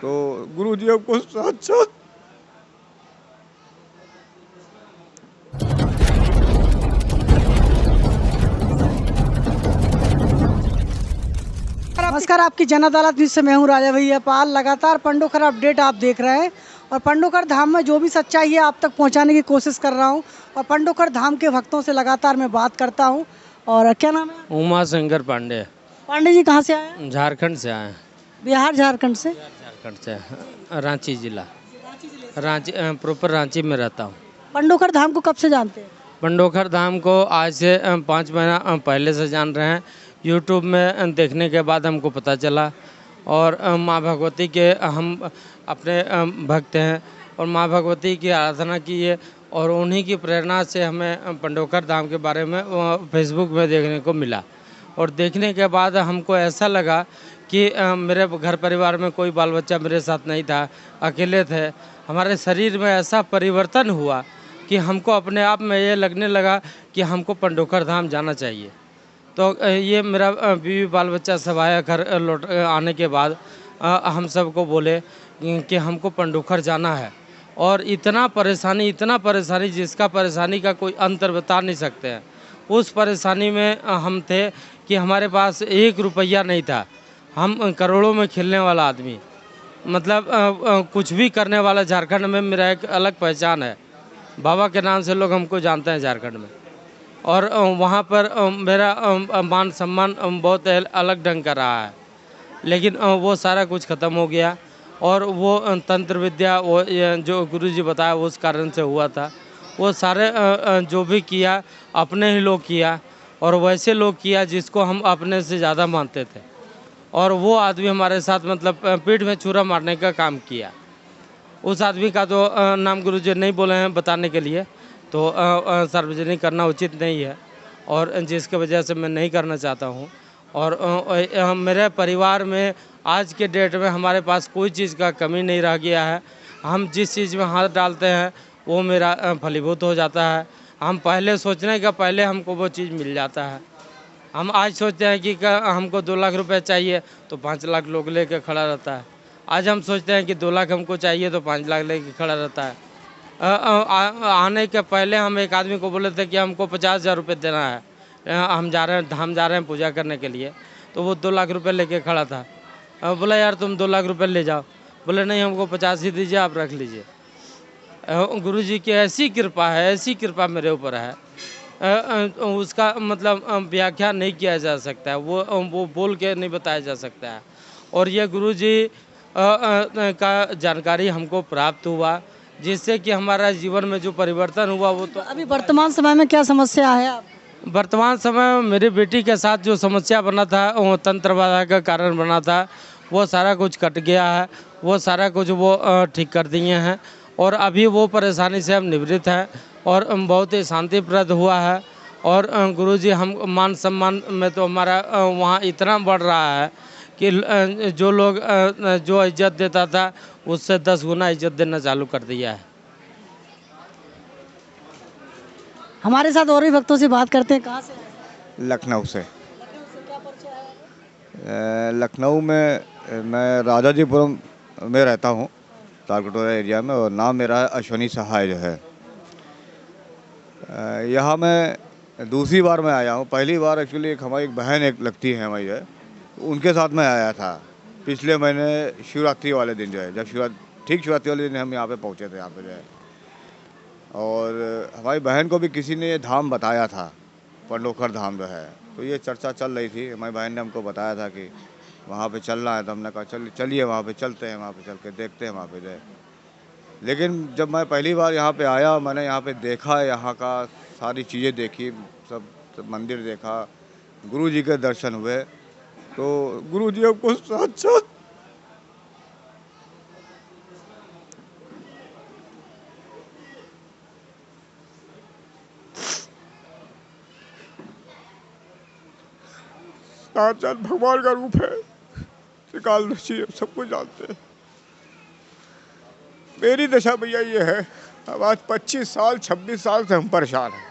तो गुरु जी हमको साक्षात नमस्कार, आपकी जन अदालत न्यूज़ से मैं हूँ राजा भैया पाल। लगातार पंडोखर अपडेट आप देख रहे हैं और पंडोखर धाम में जो भी सच्चाई है आप तक पहुँचाने की कोशिश कर रहा हूँ और पंडोखर धाम के भक्तों से लगातार मैं बात करता हूँ। और क्या नाम है? उमा शंकर पांडे। पांडे जी कहाँ से आए हैं? झारखंड से आए हैं। बिहार झारखंड से? झारखंड से, रांची जिला। रांची प्रॉपर रांची में रहता हूँ। पंडोखर धाम को कब से जानते हैं? पंडोखर धाम को आज से 5 महीना पहले से जान रहे हैं। यूट्यूब में देखने के बाद हमको पता चला और माँ भगवती के हम अपने भक्त हैं और माँ भगवती की आराधना की है और उन्हीं की प्रेरणा से हमें पंडोखर धाम के बारे में फेसबुक में देखने को मिला। और देखने के बाद हमको ऐसा लगा कि मेरे घर परिवार में कोई बाल बच्चा मेरे साथ नहीं था, अकेले थे। हमारे शरीर में ऐसा परिवर्तन हुआ कि हमको अपने आप में ये लगने लगा कि हमको पंडोखर धाम जाना चाहिए। तो ये मेरा बीवी बाल बच्चा सब आया घर लौट आने के बाद हम सबको बोले कि हमको पंडोखर जाना है। और इतना परेशानी जिसका परेशानी का कोई अंतर बता नहीं सकते हैं। उस परेशानी में हम थे कि हमारे पास 1 रुपया नहीं था। हम करोड़ों में खेलने वाला आदमी, मतलब कुछ भी करने वाला। झारखंड में मेरा एक अलग पहचान है, बाबा के नाम से लोग हमको जानते हैं झारखंड में। और वहाँ पर मेरा मान सम्मान बहुत अलग ढंग का रहा है। लेकिन वो सारा कुछ ख़त्म हो गया और वो तंत्र विद्या वो जो गुरुजी बताया उस कारण से हुआ था। वो सारे जो भी किया अपने ही लोग किया और वैसे लोग किया जिसको हम अपने से ज़्यादा मानते थे। और वो आदमी हमारे साथ मतलब पीठ में छुरा मारने का काम किया। उस आदमी का तो नाम गुरुजी नहीं बोले हैं बताने के लिए, तो सार्वजनिक करना उचित नहीं है और जिसके वजह से मैं नहीं करना चाहता हूँ। और मेरे परिवार में आज के डेट में हमारे पास कोई चीज़ का कमी नहीं रह गया है। हम जिस चीज़ में हाथ डालते हैं वो मेरा फलीभूत हो जाता है। हम पहले सोचने का पहले हमको वो चीज़ मिल जाता है। हम आज सोचते हैं कि हमको 2 लाख रुपए चाहिए तो 5 लाख लोग लेके खड़ा रहता है। आज हम सोचते हैं कि 2 लाख हमको चाहिए तो 5 लाख लेके खड़ा रहता है। आने के पहले हम एक आदमी को बोले थे कि हमको 50,000 रुपये देना है, हम जा रहे हैं पूजा करने के लिए। तो वो 2 लाख रुपए लेके खड़ा था। बोला यार तुम 2 लाख रुपए ले जाओ। बोले नहीं हमको 50 ही दीजिए, आप रख लीजिए। गुरुजी की ऐसी कृपा मेरे ऊपर है, उसका मतलब व्याख्या नहीं किया जा सकता है। वो बोल के नहीं बताया जा सकता है। और ये गुरुजी का जानकारी हमको प्राप्त हुआ जिससे कि हमारा जीवन में जो परिवर्तन हुआ वो तो अभी वर्तमान समय में क्या समस्या है आप? वर्तमान समय में मेरी बेटी के साथ जो समस्या बना था वो तंत्र बाधा का कारण बना था, वो सारा कुछ कट गया है। वो सारा कुछ वो ठीक कर दिए हैं और अभी वो परेशानी से हम निवृत्त हैं और बहुत ही शांतिप्रद हुआ है। और गुरुजी हम मान सम्मान में तो हमारा वहाँ इतना बढ़ रहा है कि जो लोग जो इज्जत देता था उससे 10 गुना इज्जत देना चालू कर दिया है। हमारे साथ और भी भक्तों से बात करते हैं। कहाँ से आए हैं? लखनऊ से। लखनऊ से। क्या परिचय है? लखनऊ में मैं राजाजीपुरम में रहता हूँ, तालकटोरा एरिया में, और नाम मेरा है अश्वनी सहाय जो है। यहाँ मैं दूसरी बार मैं आया हूँ। पहली बार एक्चुअली एक हमारी एक बहन एक लगती है हमारी जो है, उनके साथ मैं आया था पिछले महीने शिवरात्रि वाले दिन जो है। जब शिवरात्रि वाले दिन हम यहाँ पे पहुँचे थे यहाँ पे जो है। और हमारी बहन को भी किसी ने ये धाम बताया था, पंडोखर धाम जो है। तो ये चर्चा चल रही थी, हमारी बहन ने हमको बताया था कि वहाँ पे चलना है। तो हमने कहा चलिए वहाँ पे चलते हैं, वहाँ पे चल के देखते हैं वहाँ पे जो है। लेकिन जब मैं पहली बार यहाँ पे आया, मैंने यहाँ पे देखा, यहाँ का सारी चीज़ें देखी, सब मंदिर देखा, गुरु जी के दर्शन हुए। तो गुरु जी हमको साक्षात साक्षात भगवान का रूप है। श्रीकाल ऋषि सब कुछ जानते हैं। मेरी दशा भैया ये है, अब आज 25 साल 26 साल से हम परेशान हैं।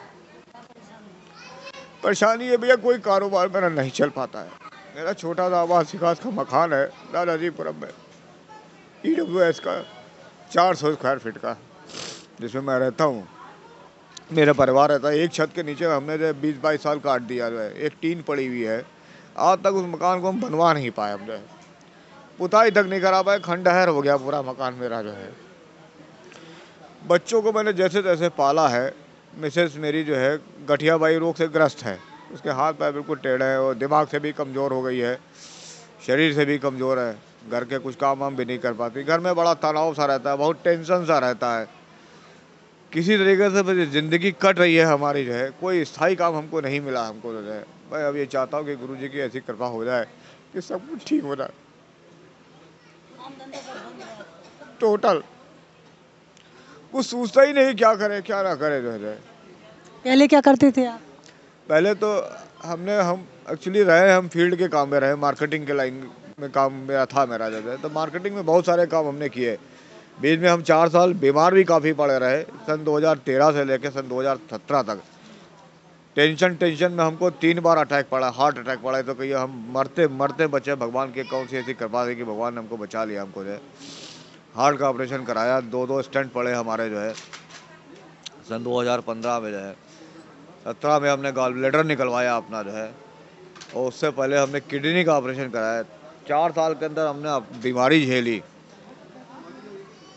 परेशानी है भैया, कोई कारोबार मेरा नहीं चल पाता है। मेरा छोटा सा आवास विकास का मकान है दादाजीपुरम में, EWS का 400 स्क्वायर फीट का, जिसमें मैं रहता हूँ, मेरा परिवार रहता है। एक छत के नीचे हमने जो 20-22 साल काट दिया जो है, एक टीन पड़ी हुई है, आज तक उस मकान को हम बनवा नहीं पाए। हम जो है पुताई तक नहीं करा पाए, खंडहर हो गया पूरा मकान मेरा जो है। बच्चों को मैंने जैसे तैसे पाला है। मिसेस मेरी जो है गठियाबाई रोग से ग्रस्त है, उसके हाथ पैर बिल्कुल टेढ़े हैं और दिमाग से भी कमज़ोर हो गई है, शरीर से भी कमज़ोर है। घर के कुछ काम हम भी नहीं कर पाती। घर में बड़ा तनाव सा रहता है, बहुत टेंशन सा रहता है। किसी तरीके से बस ज़िंदगी कट रही है हमारी जो है, कोई स्थायी काम हमको नहीं मिला हमको जो है। मैं अब ये चाहता हूँ कि गुरुजी की ऐसी कृपा हो जाए कि सब कुछ ठीक हो जाए। टोटल कुछ सोचता ही नहीं क्या करे क्या ना करे जो है। पहले क्या करते थे आप? पहले तो हम एक्चुअली रहे, हम फील्ड के काम में रहे, मार्केटिंग के लाइन में काम मेरा था मेरा जो है। तो मार्केटिंग में बहुत सारे काम हमने किए। बीच में हम 4 साल बीमार भी काफ़ी पड़े रहे, सन 2013 से लेकर सन 2017 तक। टेंशन में हमको 3 बार अटैक पड़ा, हार्ट अटैक पड़ा। तो कहिए हम मरते मरते बचे। भगवान के कौन सी ऐसी कृपा थी कि भगवान ने हमको बचा लिया। हमको जो है हार्ट का ऑपरेशन कराया, 2 स्टेंट पड़े हमारे जो है सन 2015 में जो है। 17 में हमने गॉल ब्लैडर निकलवाया अपना जो है, और उससे पहले हमने किडनी का ऑपरेशन कराया। 4 साल के अंदर हमने बीमारी झेली,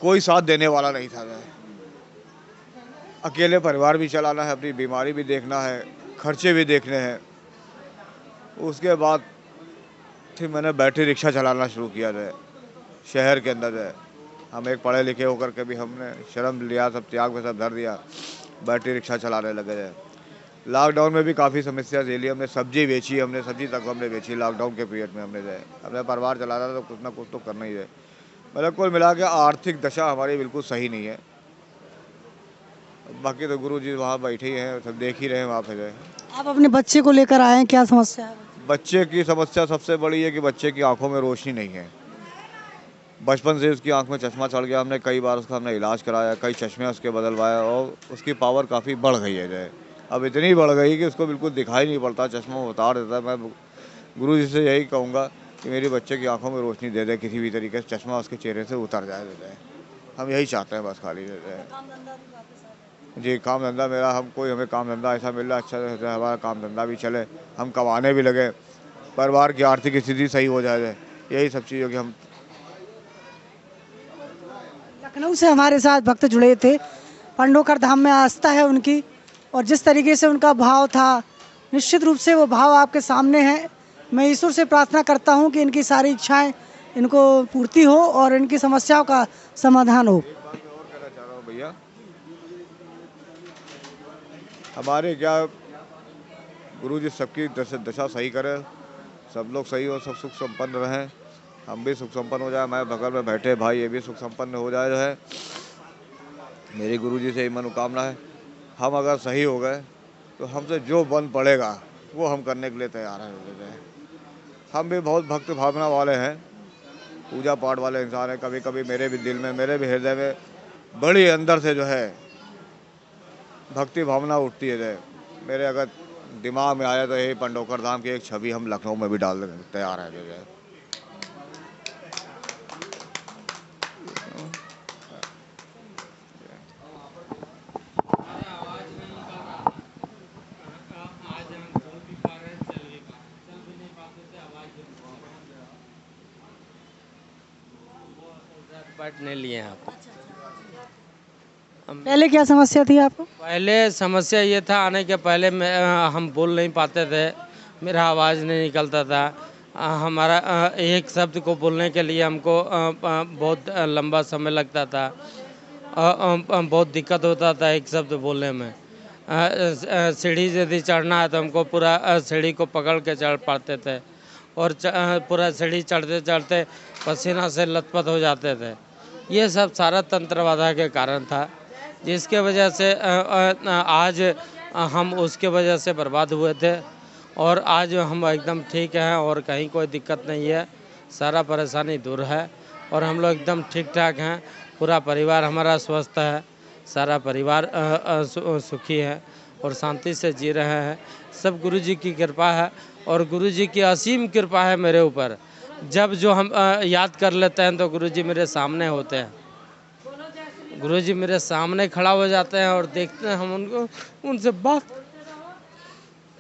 कोई साथ देने वाला नहीं था। अकेले परिवार भी चलाना है, अपनी बीमारी भी देखना है, खर्चे भी देखने हैं। उसके बाद फिर मैंने बैटरी रिक्शा चलाना शुरू किया जो है शहर के अंदर जो है। हम एक पढ़े लिखे होकर के भी हमने शर्म लिया, सब त्याग में सब धर दिया, बैटरी रिक्शा चलाने लगे जो है। लॉकडाउन में भी काफ़ी समस्या झेली हमने। सब्जी बेची, हमने सब्जी तक हमने बेची लॉकडाउन के पीरियड में। हमने जो है अपने परिवार चलाना था तो कुछ ना कुछ तो करना ही है। मतलब कुल मिला के आर्थिक दशा हमारी बिल्कुल सही नहीं है। बाकी तो गुरु जी वहाँ बैठे ही हैं, सब देख ही रहे हैं वहाँ पे जो है। आप अपने बच्चे को लेकर आए हैं, क्या समस्या है? बच्चे की समस्या सबसे बड़ी है कि बच्चे की आंखों में रोशनी नहीं है। बचपन से उसकी आंख में चश्मा चढ़ गया। हमने कई बार उसका हमने इलाज कराया, कई चश्मे उसके बदलवाए, और उसकी पावर काफ़ी बढ़ गई है जो है। अब इतनी बढ़ गई कि उसको बिल्कुल दिखाई नहीं पड़ता, चश्मा उतार देता है। मैं गुरु जी से यही कहूँगा कि मेरे बच्चे की आंखों में रोशनी दे दे, किसी भी तरीके से चश्मा उसके चेहरे से उतर जाए देते हैं। हम यही चाहते हैं बस, खाली देते हैं जी। काम धंधा मेरा, हमें काम धंधा ऐसा मिल रहा अच्छा रहता है, हमारा काम धंधा भी चले, हम कमाने भी लगे, परिवार की आर्थिक स्थिति सही हो जाए, यही सब चीज़ों की हम। लखनऊ से हमारे साथ भक्त जुड़े थे। पंडोखर धाम में आस्था है उनकी, और जिस तरीके से उनका भाव था, निश्चित रूप से वो भाव आपके सामने है। मैं ईश्वर से प्रार्थना करता हूँ कि इनकी सारी इच्छाएं इनको पूर्ति हो और इनकी समस्याओं का समाधान हो। एक बात मैं और कहना चाह रहा हूँ भैया, हमारे क्या गुरु जी सबकी दशा सही करे, सब लोग सही हो, सब सुख संपन्न रहें, हम भी सुख संपन्न हो जाए, मैं बगल में बैठे भाई ये भी सुख संपन्न हो जाए जो है। मेरी गुरु जी से ही मनोकामना है। हम अगर सही हो गए तो हमसे जो बन पड़ेगा वो हम करने के लिए तैयार हैं। हम भी बहुत भक्त भावना वाले हैं, पूजा पाठ वाले इंसान हैं। कभी कभी मेरे भी दिल में, मेरे भी हृदय में बड़ी अंदर से जो है भक्ति भावना उठती है जो है। मेरे अगर दिमाग में आया तो यही पंडोखर धाम की एक छवि हम लखनऊ में भी डालने तैयार है जो है। नहीं लिए हैं आप। पहले क्या समस्या थी आपको? पहले समस्या ये था, आने के पहले हम बोल नहीं पाते थे, मेरा आवाज़ नहीं निकलता था। हमारा एक शब्द को बोलने के लिए हमको बहुत लंबा समय लगता था, बहुत दिक्कत होता था एक शब्द बोलने में। सीढ़ी यदि चढ़ना है तो हमको पूरा सीढ़ी को पकड़ के चढ़ पाते थे, और पूरा सीढ़ी चढ़ते चढ़ते पसीना से लथपथ हो जाते थे। ये सब सारा तंत्र बाधा के कारण था, जिसके वजह से आज हम उसके वजह से बर्बाद हुए थे। और आज हम एकदम ठीक हैं और कहीं कोई दिक्कत नहीं है, सारा परेशानी दूर है और हम लोग एकदम ठीक ठाक हैं। पूरा परिवार हमारा स्वस्थ है, सारा परिवार सुखी है और शांति से जी रहे हैं। सब गुरु जी की कृपा है, और गुरु जी की असीम कृपा है मेरे ऊपर। जब जो हम याद कर लेते हैं तो गुरुजी मेरे सामने होते हैं। गुरुजी मेरे सामने खड़ा हो जाते हैं और देखते हैं हम उनको, उनसे बात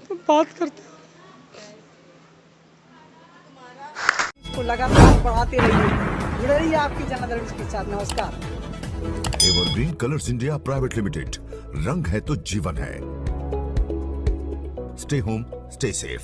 करते हैं। इसको लगातार बढ़ाते रहिए, जुड़े रहिए आपकी जनता दल के साथ। नमस्कार। Evergreen colours India private limited, रंग है तो जीवन है। Stay home, stay safe.